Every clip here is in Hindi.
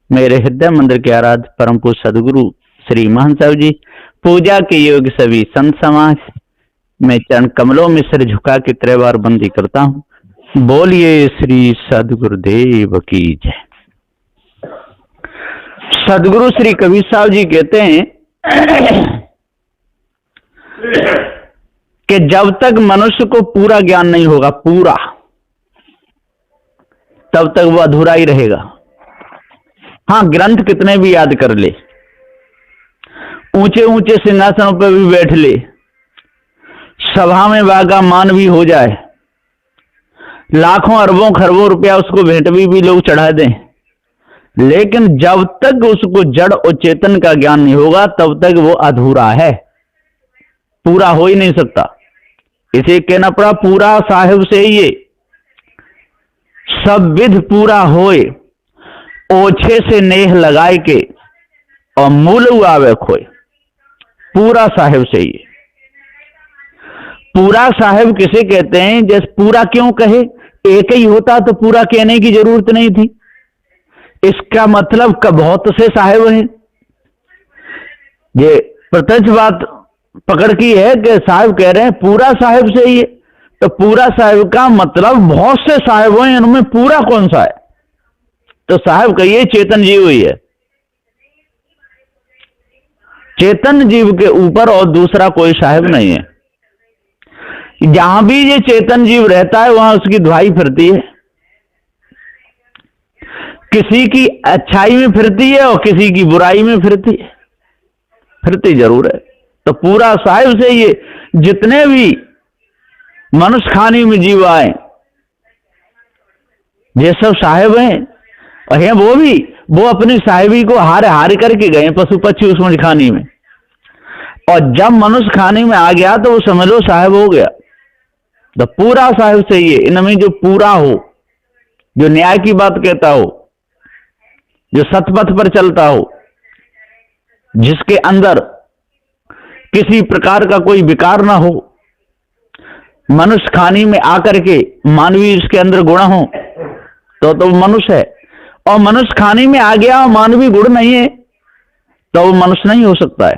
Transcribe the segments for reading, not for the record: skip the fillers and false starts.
मेरे हृदय मंदिर के आराध्य परम पूज्य सदगुरु श्री महंत साहब जी, पूजा के योग्य सभी संत समाज, मैं चरण कमलों में सिर झुका के 3 बार बंदी करता हूँ। बोलिए श्री सदगुरुदेव की जय। सदगुरु श्री कबीर साहब जी कहते हैं कि जब तक मनुष्य को पूरा ज्ञान नहीं होगा, पूरा, तब तक वो अधूरा ही रहेगा। हाँ, ग्रंथ कितने भी याद कर ले, ऊंचे ऊंचे सिंहासनों पर भी बैठ ले, सभा में बागा मान भी हो जाए, लाखों अरबों खरबों रुपया उसको भेंट भी लोग चढ़ा दें, लेकिन जब तक उसको जड़ और चेतन का ज्ञान नहीं होगा तब तक वो अधूरा है, पूरा हो ही नहीं सकता। इसे कहना पड़ा पूरा साहिब से ये सब विध पूरा होए, ओछे से नेह लगाए के और मूल आवे खोए। पूरा साहिब से ये। पूरा साहिब किसे कहते हैं? जैसे पूरा क्यों कहे, एक ही होता तो पूरा कहने की जरूरत नहीं थी। इसका मतलब बहुत से साहिब हैं। ये प्रत्यक्ष बात पकड़ की है कि साहिब कह रहे हैं पूरा साहिब से ही है, तो पूरा साहिब का मतलब बहुत से साहिब हैं, उनमें पूरा कौन सा है? तो साहिब कहिए चेतन जीव ही है। चेतन जीव के ऊपर और दूसरा कोई साहिब नहीं है। जहां भी ये चेतन जीव रहता है वहां उसकी दुहाई फिरती है, किसी की अच्छाई में फिरती है और किसी की बुराई में फिरती है, फिरती जरूर है। तो पूरा साहिब से ये जितने भी मनुष्य खानी में जीव आए ये सब साहिब हैं, और हैं वो अपनी साहिबी को हार करके गए पशु पक्षी उस मनुष्य खानी में, और जब मनुष्य खानी में आ गया तो वो समझ लो साहिब हो गया। तो पूरा साहिब से ये, इनमें जो पूरा हो, जो न्याय की बात कहता हो, जो सतपथ पर चलता हो, जिसके अंदर किसी प्रकार का कोई विकार ना हो, मनुष्य खानी में आकर के मानवीय इसके अंदर गुण हो तो मनुष्य है। और मनुष्य खानी में आ गया और मानवीय गुण नहीं है तो वो मनुष्य नहीं हो सकता है।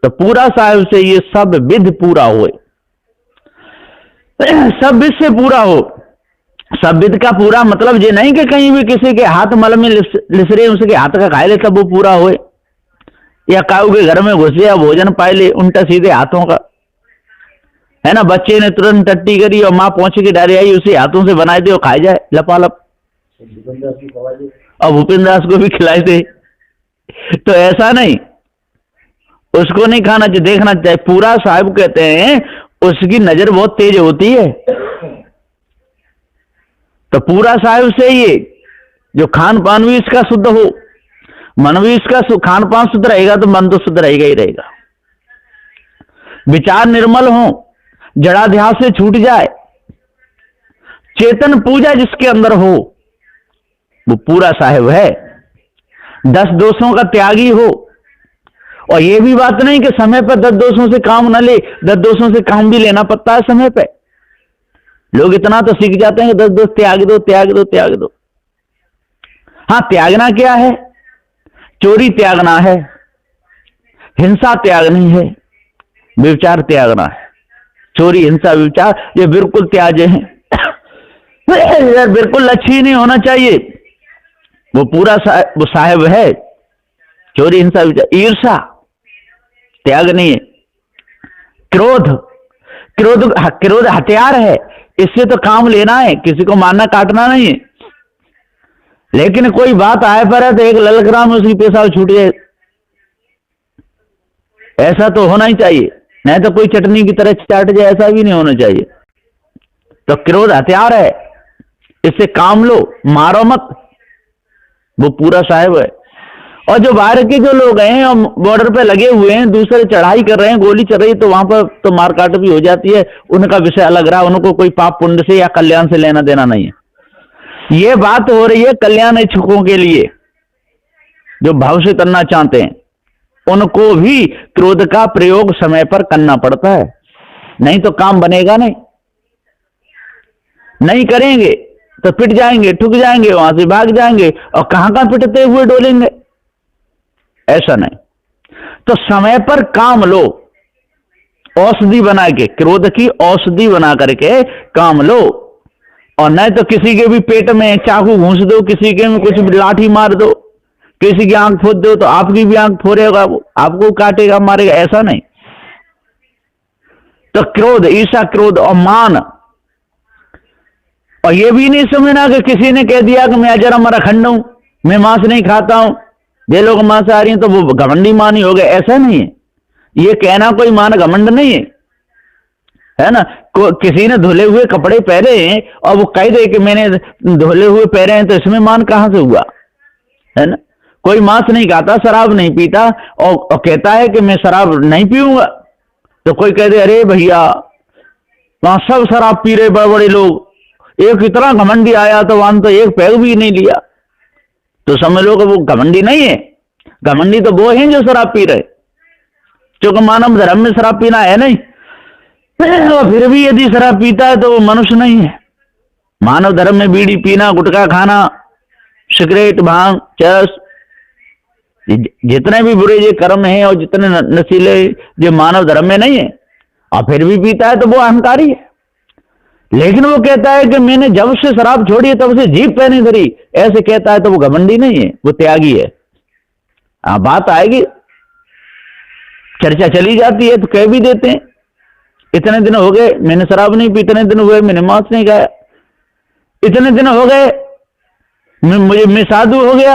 तो पूरा साहिब से ये सब विध पूरा हो, सब विध से पूरा हो। सब विध का पूरा मतलब ये नहीं कि कहीं भी किसी के हाथ मल में लिसरे उसके हाथ का खाए ले तब वो पूरा होए, या काऊ के घर में घुसे या भोजन पाए ले उल्टा सीधे हाथों का, है ना। बच्चे ने तुरंत टट्टी करी और माँ पहुंच के डाली आई, उसे हाथों से बनाए दे और खाए जाए लपालप, और भूपेंद्र दास को भी खिलाए थे। तो ऐसा नहीं, उसको नहीं खाना चाहिए, देखना चाहिए। पूरा साहिब कहते हैं उसकी नजर बहुत तेज होती है। तो पूरा साहिब से ये जो खान पान भी इसका शुद्ध हो, मन भी इसका खान पान शुद्ध रहेगा तो मन तो शुद्ध रहेगा ही रहेगा। विचार निर्मल हो, जड़ाध्यास से छूट जाए, चेतन पूजा जिसके अंदर हो वो पूरा साहिब है। 10 दोषों का त्यागी हो, और ये भी बात नहीं कि समय पर 10 दोषों से काम न ले, 10 दोषों से काम भी लेना पड़ता है समय पे। लोग इतना तो सीख जाते हैं कि 10 दोष त्याग दो त्याग दो त्याग दो। हाँ, त्यागना क्या है? चोरी त्यागना है, हिंसा त्यागनी है, व्यभिचार त्यागना है। चोरी हिंसा व्यभिचार ये बिल्कुल त्याज्य हैं। बिल्कुल लक्ष्य ही नहीं होना चाहिए, वो पूरा वो साहिब है। चोरी हिंसा व्यभिचार, ईर्षा त्याग नहीं है। क्रोध हथियार है, इससे तो काम लेना है, किसी को मारना काटना नहीं है। लेकिन कोई बात आए पर है तो एक ललकराम में उसकी पेशाब छूट जाए, ऐसा तो होना ही चाहिए, नहीं तो कोई चटनी की तरह चाट जाए, ऐसा भी नहीं होना चाहिए। तो क्रोध हथियार है, इससे काम लो, मारो मत, वो पूरा साहिब है। और जो बाहर के जो लोग हैं और बॉर्डर पे लगे हुए हैं, दूसरे चढ़ाई कर रहे हैं, गोली चल रही है, तो वहां पर तो मारकाट भी हो जाती है, उनका विषय अलग रहा, उनको कोई पाप पुण्य से या कल्याण से लेना देना नहीं है। ये बात हो रही है कल्याण इच्छुकों के लिए, जो भाव से करना चाहते हैं, उनको भी क्रोध का प्रयोग समय पर करना पड़ता है, नहीं तो काम बनेगा नहीं। नहीं करेंगे तो पिट जाएंगे, ठुक जाएंगे, वहां से भाग जाएंगे, और कहां कहां पिटते हुए डोलेंगे। ऐसा नहीं। तो समय पर काम लो, औषधि बना के, क्रोध की औषधि बना करके काम लो। और नहीं तो किसी के भी पेट में चाकू घूंस दो, किसी के में कुछ लाठी मार दो, किसी की आंख फोड़ दो, तो आपकी भी आंख फोड़ेगा, वो आपको काटेगा, मारेगा। ऐसा नहीं। तो क्रोध, ईर्ष्या, क्रोध और मान। और ये भी नहीं समझना कि किसी ने कह दिया कि मैं जरा मराखंड हूं, मैं मांस नहीं खाता हूं, ये लोग मांसाहारी हैं तो वो घमंडी मान ही हो गए। ऐसा नहीं है। ये कहना कोई मान घमंड नहीं है ना। किसी ने धुले हुए कपड़े पहने हैं और वो कह दे कि मैंने धुले हुए पहने हैं, तो इसमें मान कहां से हुआ, है ना। कोई मांस नहीं खाता, शराब नहीं पीता, और कहता है कि मैं शराब नहीं पीऊंगा, तो कोई कह दे अरे भैया वहां सब शराब पी रहे बड़े बड़े लोग, एक इतना घमंडी आया तो वहां तो एक पैग भी नहीं लिया, तो समझ लो कि वो घमंडी नहीं है। घमंडी तो वो हैं जो शराब पी रहे, क्योंकि मानव धर्म में शराब पीना है नहीं। और फिर भी यदि शराब पीता है तो वो मनुष्य नहीं है। मानव धर्म में बीड़ी पीना, गुटखा खाना, सिगरेट, भांग, चरस, जितने भी बुरे ये कर्म हैं और जितने नशीले, जो मानव धर्म में नहीं है, और फिर भी पीता है तो वो अहंकारी है। लेकिन वो कहता है कि मैंने जब से शराब छोड़ी है तब से जीभ पे नहीं धरी, ऐसे कहता है तो वो घमंडी नहीं है, वो त्यागी है। बात आएगी, चर्चा चली जाती है तो कह भी देते हैं इतने दिन हो गए मैंने शराब नहीं पी, इतने दिन हुए मैंने मांस नहीं खाया, इतने दिन हो गए मैं साधु हो गया।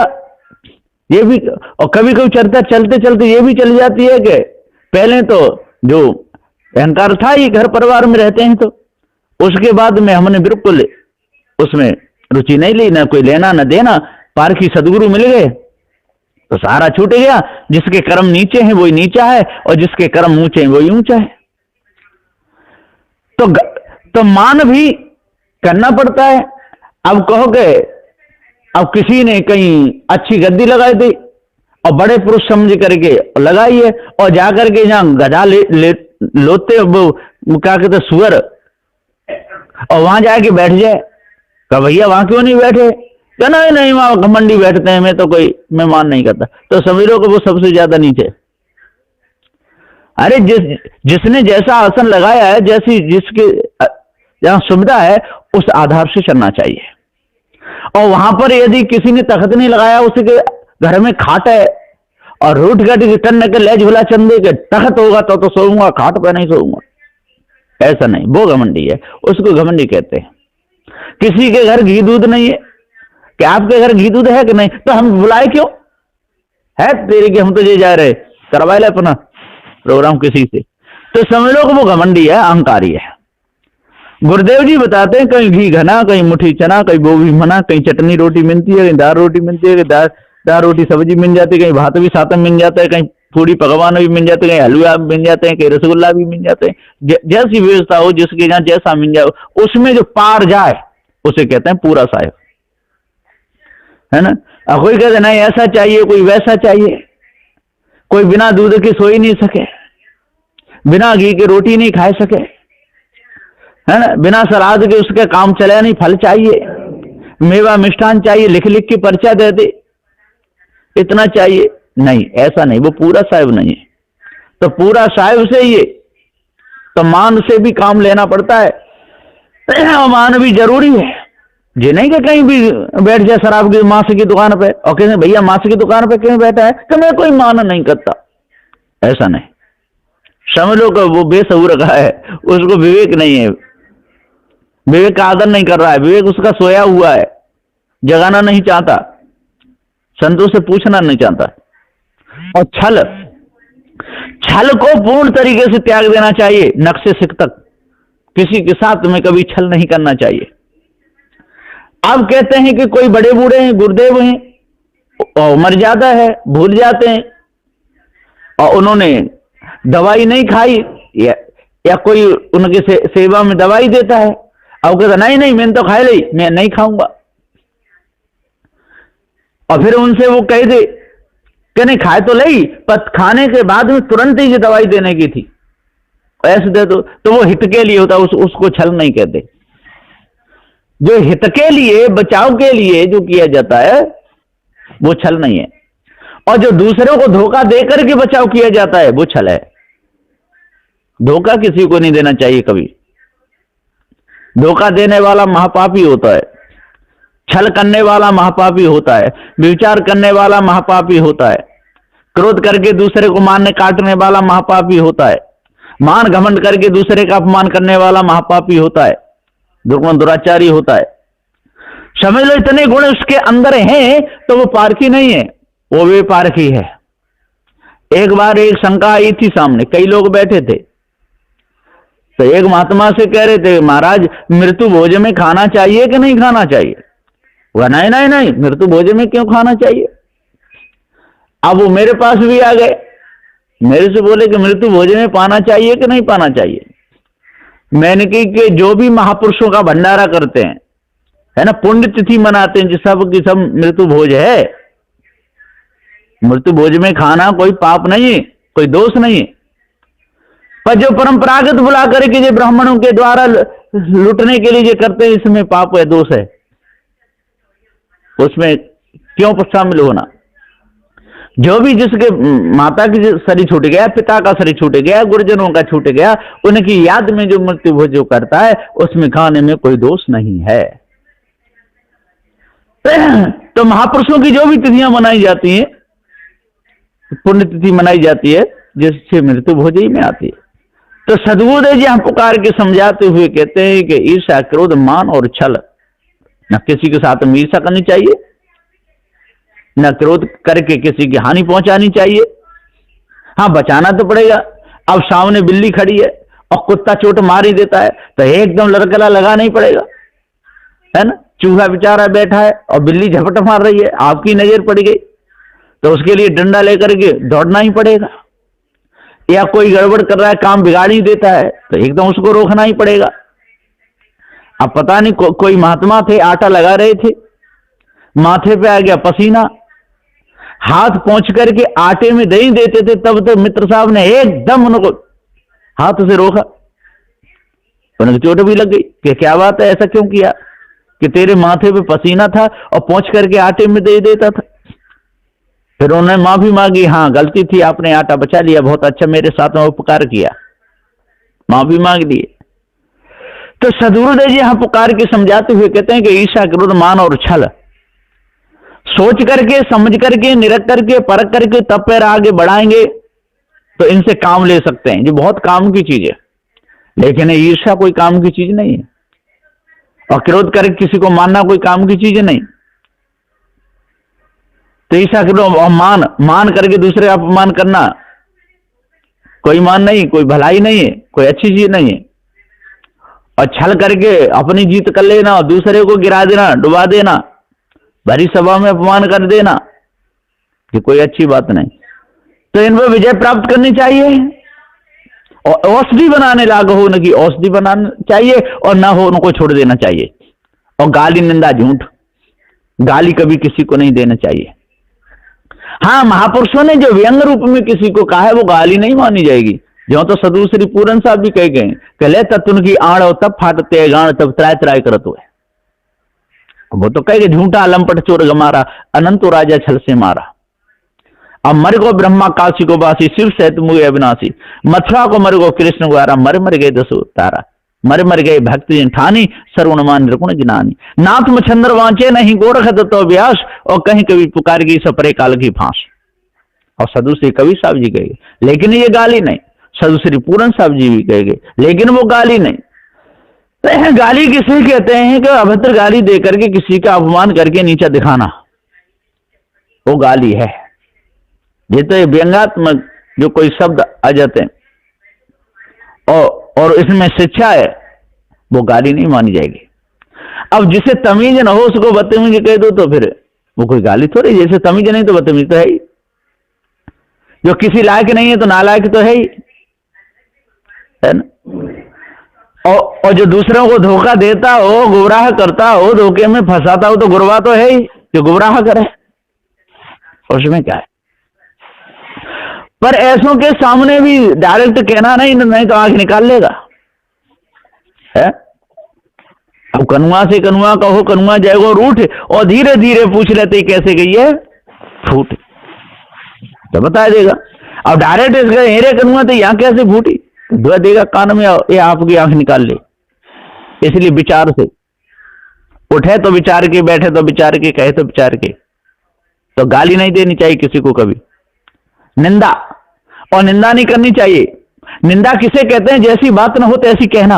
ये भी, और कभी कभी चर्चा चलते चलते ये भी चली जाती है कि पहले तो जो अहंकार था ये घर परिवार में रहते हैं, तो उसके बाद में हमने बिल्कुल उसमें रुचि नहीं ली, ना कोई लेना ना देना, पारखी सदगुरु मिल गए तो सारा छूट गया। जिसके कर्म नीचे हैं वही नीचा है, और जिसके कर्म ऊंचे हैं वही ऊंचा है। तो मान भी करना पड़ता है। अब कहोगे, अब किसी ने कहीं अच्छी गद्दी लगाई थी और बड़े पुरुष समझ करके लगाई है, और जाकर के जहां गधा लोते वो क्या कहते सुअर, और वहां जाके बैठ जाए, कहा भैया वहां क्यों नहीं बैठे, क्या नहीं वहां घमंडी बैठते हैं, मैं मान नहीं करता, तो समझ लो कि वो सबसे ज्यादा नीचे। अरे जिसने जैसा आसन लगाया है, जैसी जिसके जहां सुविधा है उस आधार से चलना चाहिए। और वहां पर यदि किसी ने तख्त नहीं लगाया, उसके घर में खाट है और रूट गट टन के ले झूला चंदे के तख्त होगा तो सोऊंगा, खाट पे नहीं सोऊंगा, ऐसा नहीं, वो घमंडी है, उसको घमंडी कहते हैं। किसी के घर घी दूध नहीं है, कि आपके घर घी दूध है कि नहीं, तो हम बुलाए क्यों है तेरे के, हम तो ये जा रहे, करवा ले अपना प्रोग्राम किसी से, तो समझ लो कि वो घमंडी है, अहंकारी है। गुरुदेव जी बताते हैं कहीं घी घना, कहीं मुट्ठी चना, कहीं वो भी मना, कहीं चटनी रोटी मिलती है, कहीं दाल रोटी मिलती है, कहीं दाल रोटी सब्जी मिल जाती है, कहीं भात भी साथ में मिल जाता है, कहीं पूरी पकवान भी मिल जाते हैं, कहीं हलवा भी मिल जाते हैं, कहीं रसगुल्ला भी मिल जाते हैं। जैसी व्यवस्था हो, जिसके जहां जैसा मिल जाए, उसमें जो पार जाए उसे कहते हैं पूरा साहेब, है ना। और कोई कहते नहीं ऐसा चाहिए, कोई वैसा चाहिए, कोई बिना दूध के सो ही नहीं सके, बिना घी के रोटी नहीं खा सके, है ना, बिना सलाद के उसके काम चले नहीं, फल चाहिए, मेवा मिष्ठान चाहिए, लिख लिख के पर्चा दे दे, इतना चाहिए, नहीं, ऐसा नहीं, वो पूरा साहिब नहीं है। तो पूरा साहिब से ये, तो मान से भी काम लेना पड़ता है, मान भी जरूरी है। ये नहीं कि कहीं भी बैठ जाए शराब की मांस की दुकान पे और कहते भैया मांस की दुकान पे क्यों बैठा है, कि मैं कोई मान नहीं करता, ऐसा नहीं। समझ लो कि वो बेसबूर रखा है, उसको विवेक नहीं है, विवेक का आदर नहीं कर रहा है, विवेक उसका सोया हुआ है, जगाना नहीं चाहता, संतों से पूछना नहीं चाहता। और छल को पूर्ण तरीके से त्याग देना चाहिए, नख से सिख तक, किसी के साथ में कभी छल नहीं करना चाहिए। अब कहते हैं कि कोई बड़े बूढ़े हैं, गुरुदेव हैं, और मर जाता है, भूल जाते हैं, और उन्होंने दवाई नहीं खाई, या कोई उनके सेवा में दवाई देता है, अब कहता नहीं मैंने तो खाई ली, मैं नहीं खाऊंगा, और फिर उनसे वो कह दे कि नहीं खाए तो ली, पर खाने के बाद में तुरंत ही ये दवाई देने की थी, ऐसे दे दो, तो वो हित के लिए होता, उसको छल नहीं कहते। जो हित के लिए, बचाव के लिए जो किया जाता है वो छल नहीं है, और जो दूसरों को धोखा देकर के बचाव किया जाता है वो छल है। धोखा किसी को नहीं देना चाहिए कभी। धोखा देने वाला महापापी होता है, छल करने वाला महापापी होता है, विचार करने वाला महापापी होता है, क्रोध करके दूसरे को मारने काटने वाला महापापी होता है, मान घमंड करके दूसरे का अपमान करने वाला महापापी होता है, दुराचारी होता है। समझ लो इतने गुण उसके अंदर हैं तो वो पारखी नहीं है, वो भी पारखी है। एक बार एक शंका आई थी सामने, कई लोग बैठे थे, तो एक महात्मा से कह रहे थे, महाराज मृत्यु भोज में खाना चाहिए कि नहीं खाना चाहिए? वह नहीं नहीं नहीं, मृत्यु भोज में क्यों खाना चाहिए? अब वो मेरे पास भी आ गए, मेरे से बोले कि मृत्यु भोज में पाना चाहिए कि नहीं पाना चाहिए? मैंने कही कि जो भी महापुरुषों का भंडारा करते हैं, है ना, पुण्य तिथि मनाते हैं, जिस सब की सब मृत्यु भोज है। मृत्यु भोज में खाना कोई पाप नहीं है, कोई दोष नहीं है। पर जो परंपरागत बुला करके जो ब्राह्मणों के द्वारा लूटने के लिए जो करते हैं, इसमें पाप है, दोष है, उसमें क्यों शामिल होना? जो भी जिसके माता की शरीर छूट गया, पिता का शरीर छूट गया, गुरुजनों का छूट गया, उनकी याद में जो मृत्यु भोज जो करता है उसमें खाने में कोई दोष नहीं है। तो महापुरुषों की जो भी तिथियां मनाई जाती हैं, पुण्य तिथि मनाई जाती है, जिससे मृत्यु भोज ही में आती है। तो सद्गुरुदेव जी हम पुकार के समझाते हुए कहते हैं कि ईर्ष्या, क्रोध, मान और छल, न किसी के साथ में ईर्ष्या करनी चाहिए, न क्रोध करके किसी की हानि पहुंचानी चाहिए। हाँ, बचाना तो पड़ेगा। अब सामने बिल्ली खड़ी है और कुत्ता चोट मार ही देता है तो एकदम लड़कला लगाना ही पड़ेगा, है ना। चूहा बेचारा बैठा है और बिल्ली झपट मार रही है, आपकी नजर पड़ गई तो उसके लिए डंडा लेकर के दौड़ना ही पड़ेगा। या कोई गड़बड़ कर रहा है, काम बिगाड़ ही देता है तो एकदम उसको रोकना ही पड़ेगा। अब पता नहीं कोई महात्मा थे, आटा लगा रहे थे, माथे पे आ गया पसीना, हाथ पहुंच करके आटे में दही देते थे, तब तो मित्र साहब ने एकदम उनको हाथ से रोका, उनको चोट भी लग गई कि क्या बात है, ऐसा क्यों किया कि तेरे माथे पे पसीना था और पहुंच करके आटे में दे देता था। फिर उन्होंने माफी मांगी, हाँ गलती थी, आपने आटा बचा लिया, बहुत अच्छा, मेरे साथ में उपकार किया, माफी मांग ली। तो सद्गुरुदेव जी यहां पुकार के समझाते हुए कहते हैं कि ईर्ष्या, क्रोध, मान और छल सोच करके, समझ करके, निरख करके, परख करके तब पैर आगे बढ़ाएंगे तो इनसे काम ले सकते हैं। जो बहुत काम की चीज है, लेकिन ईर्ष्या कोई काम की चीज नहीं है, और क्रोध करके किसी को मानना कोई काम की चीज नहीं। तो ईर्ष्या, क्रोध और मान करके दूसरे का अपमान करना कोई मान नहीं, कोई भलाई नहीं है, कोई अच्छी चीज नहीं है। और छल करके अपनी जीत कर लेना और दूसरे को गिरा देना, डुबा देना, भरी सभा में अपमान कर देना, ये कोई अच्छी बात नहीं। तो इन पर विजय प्राप्त करनी चाहिए और औषधि बनाने लायक हो उनकी औषधि बनाना चाहिए, और ना हो उनको छोड़ देना चाहिए। और गाली, निंदा, झूठ, गाली कभी किसी को नहीं देना चाहिए। हाँ, महापुरुषों ने जो व्यंग रूप में किसी को कहा है वो गाली नहीं मानी जाएगी। जो तो सदु श्री पूरन साहब भी कह गए, कहले तत्न की आड़ और तब फाटते गाण तब त्राय त्राय करत हुए। वो तो कहे झूठा लंपट चोर गमारा, अनंत राजा छल से मारा। अब मर गो ब्रह्मा काशी को बासी, शिव सहित मुझे अविनाशी, मथुरा को मर गो कृष्ण ग्वारा, मर मर गए दसो तारा, मर मर गए भक्ति ठानी, सर्वणमान निर्गुण ज्ञानी, नाथ मछंदर वांचे नहीं गोरख दत्तो व्यास, और कहीं कभी पुकार गई सपरे काल की फांस। और सदु श्री कवि साहब जी गए, लेकिन ये गाली नहीं। सदु श्री पूरन साहब जी भी कह गए, लेकिन वो गाली नहीं। तो गाली किसे कहते हैं कि अभद्र गाली देकर के किसी का अपमान करके नीचा दिखाना, वो गाली है। ये तो व्यंग्यात्मक जो कोई शब्द आ जाते हैं और इसमें शिक्षा है, वो गाली नहीं मानी जाएगी। अब जिसे तमीज न हो उसको बदतमीज कह दो तो फिर वो कोई गाली थोड़ी। जैसे तमीज नहीं तो बदतमीज तो है ही, जो किसी लायक नहीं है तो नालायक तो है ही, है ना। और जो दूसरों को धोखा देता हो, गुमराह करता हो, धोखे में फंसाता हो, तो गुरवा तो है ही जो गुमराह करे, उसमें क्या है। पर ऐसों के सामने भी डायरेक्ट कहना नहीं तो आंख निकाल लेगा, है। अब कनुआ से कनुआ कहो, कनुआ जाएगा और उठ, और धीरे धीरे पूछ लेते कैसे गई है, फूट, तो बता देगा। अब डायरेक्ट इसका हेरे कनुआ तो यहाँ कैसे फूटी, तो दुआ देगा कान में, ये आपकी आंख निकाल ले। इसलिए विचार से उठे तो विचार के, बैठे तो विचार के, कहे तो विचार के। तो गाली नहीं देनी चाहिए किसी को कभी, निंदा, और निंदा नहीं करनी चाहिए। निंदा किसे कहते हैं, जैसी बात ना हो तैसी कहना,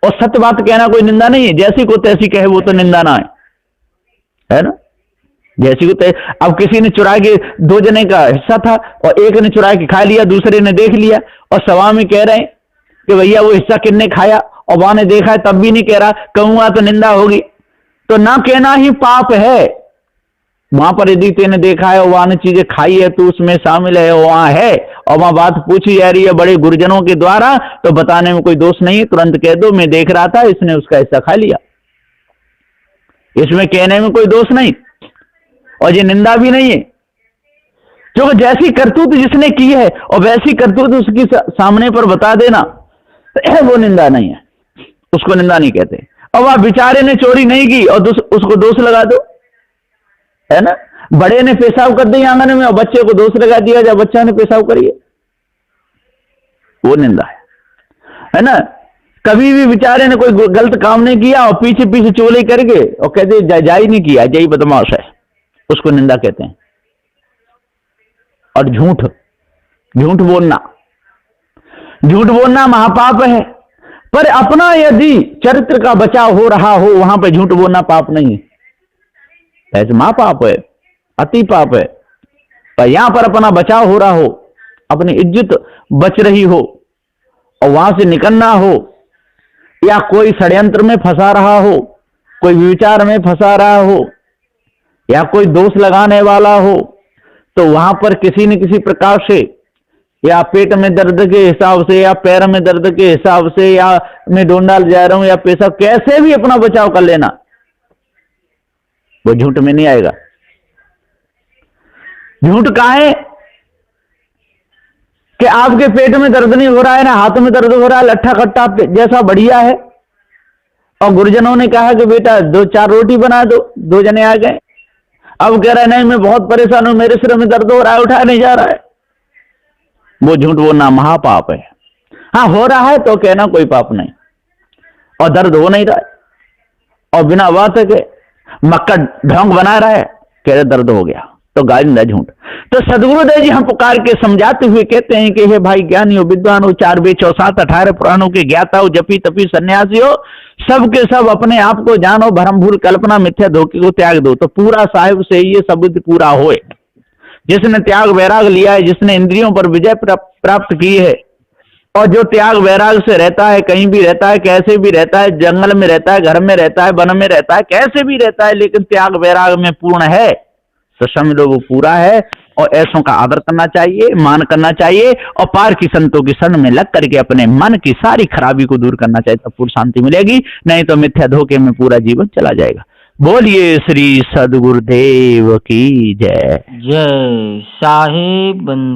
और सत्य बात कहना कोई निंदा नहीं है। जैसी को तैसी कहे वो तो निंदा ना है ना। जैसी को तैसी, अब किसी ने चुरा के, 2 जने का हिस्सा था और एक ने चुरा के खा लिया, दूसरे ने देख लिया, और सभा में कह रहे हैं कि भैया वो हिस्सा किसने खाया, और वहां ने देखा है तब भी नहीं कह रहा, कहूंगा तो निंदा होगी। तो ना कहना ही पाप है। वहां पर यदि तेने देखा है और वहां ने चीजें खाई है तो उसमें शामिल है, वहां है, और वहां बात पूछी जा रही है बड़े गुरुजनों के द्वारा, तो बताने में कोई दोष नहीं है, तुरंत कह दो मैं देख रहा था, इसने उसका हिस्सा खा लिया। इसमें कहने में कोई दोष नहीं, और ये निंदा भी नहीं है। क्योंकि जैसी करतूत जिसने की है और वैसी करतूत उसकी सामने पर बता देना, वो निंदा नहीं है, उसको निंदा नहीं कहते। अब आप बेचारे ने चोरी नहीं की और उसको दोष लगा दो, है ना। बड़े ने पेशाब कर दिया आंगन में और बच्चे को दोष लगा दिया जब बच्चा ने पेशाब करिए, वो निंदा है ना। कभी भी बेचारे ने कोई गलत काम नहीं किया और पीछे पीछे चोरी करके और कहते जाई नहीं किया, जय बदमाश है, उसको निंदा कहते हैं। और झूठ, झूठ बोलना महापाप है। पर अपना यदि चरित्र का बचाव हो रहा हो, वहां पे झूठ बोलना पाप नहीं है, ऐसे महापाप है, अति पाप है। पर यहां पर अपना बचाव हो रहा हो, अपनी इज्जत बच रही हो और वहां से निकलना हो, या कोई षड्यंत्र में फंसा रहा हो, कोई विचार में फंसा रहा हो, या कोई दोष लगाने वाला हो, तो वहां पर किसी न किसी प्रकार से, या पेट में दर्द के हिसाब से, या पैर में दर्द के हिसाब से, या मैं डोंडाल जा रहा हूं, या पेशाब, कैसे भी अपना बचाव कर लेना, वो झूठ में नहीं आएगा। झूठ कहाँ है कि आपके पेट में दर्द नहीं हो रहा है ना हाथ में दर्द हो रहा है, लट्ठा कट्टा जैसा बढ़िया है, और गुरुजनों ने कहा कि बेटा 2-4 रोटी बना दो, 2 जने आ गए, अब कह रहा है नहीं मैं बहुत परेशान हूं, मेरे सिर में दर्द हो रहा है, उठा नहीं जा रहा है, वो झूठ बोलना महापाप है। हाँ हो रहा है तो कहना कोई पाप नहीं, और दर्द हो नहीं रहा है, और बिना बात के मक्का ढोंग बना रहा है, कह रहे दर्द हो गया, तो गालिंदा झूठ। तो सदगुरुदेव जी हम पुकार के समझाते हुए कहते हैं कि हे भाई ज्ञानी हो, विद्वान हो, 4 वेद 4 7 18 पुराणों के ज्ञाता हो, जपी तपी सन्यासी हो, सब के सब अपने आप को जानो, भरम भूल कल्पना मिथ्या धोखे को त्याग दो, तो पूरा साहिब से ये शब्द पूरा होए। जिसने त्याग वैराग लिया है, जिसने इंद्रियों पर विजय प्राप्त की है, और जो त्याग वैराग से रहता है, कहीं भी रहता है, कैसे भी रहता है, जंगल में रहता है, घर में रहता है, वन में रहता है, कैसे भी रहता है, लेकिन त्याग वैराग में पूर्ण है, तो समझ लो वो पूरा है। और ऐसों का आदर करना चाहिए, मान करना चाहिए, और पार की संतों की शरण में लग करके अपने मन की सारी खराबी को दूर करना चाहिए, तब पूर्ण शांति मिलेगी, नहीं तो मिथ्या धोखे में पूरा जीवन चला जाएगा। बोलिए श्री सदगुरुदेव की जय। जय साहेब बंद।